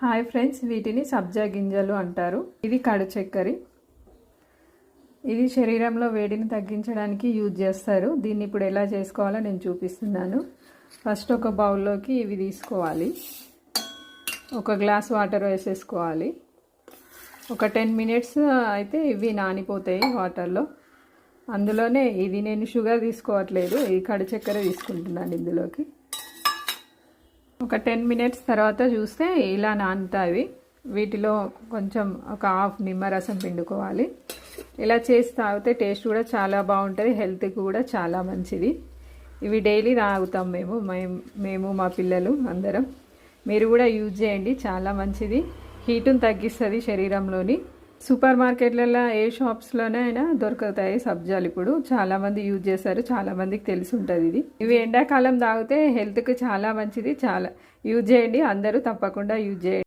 Hi friends, వీటిని సబ్జా గింజలు అంటారు. ఇది కడు చక్కెర. ఇది శరీరంలో వేడిని తగ్గించడానికి యూజ్ చేస్తారు. దీన్ని ఇప్పుడు ఎలా చేసుకోవాలో నేను చూపిస్తున్నాను. ఫస్ట్ ఒక బౌల్లోకి ఇవి తీసుకోవాలి. ఒక గ్లాస్ వాటర్ వేసేసుకోవాలి. ఒక 10 మినిట్స్ అయితే ఇవి నానిపోతాయి వాటర్లో. అందులోనే ఇది నేను షుగర్ తీసుకోవట్లేదు, ఈ కడు చక్కెర తీసుకుంటున్నాను ఇందులోకి. ఒక 10 మినిట్స్ తర్వాత చూస్తే ఇలా నానుతాయి. వీటిలో కొంచెం ఒక హాఫ్ నిమ్మరసం పిండుకోవాలి. ఇలా చేసి తాగితే టేస్ట్ కూడా చాలా బాగుంటుంది, హెల్త్కి కూడా చాలా మంచిది. ఇవి డైలీ తాగుతాం మేము మా పిల్లలు అందరం. మీరు కూడా యూజ్ చేయండి, చాలా మంచిది. హీటును తగ్గిస్తుంది శరీరంలోని. సూపర్ మార్కెట్లలో ఏ షాప్స్లోనైనా దొరుకుతాయి సబ్జాలు. ఇప్పుడు చాలామంది యూజ్ చేస్తారు, చాలామందికి తెలిసి ఉంటుంది ఇది. ఇవి ఎండాకాలం తాగితే హెల్త్కి చాలా మంచిది. చాలా యూజ్ చేయండి, అందరూ తప్పకుండా యూజ్ చేయండి.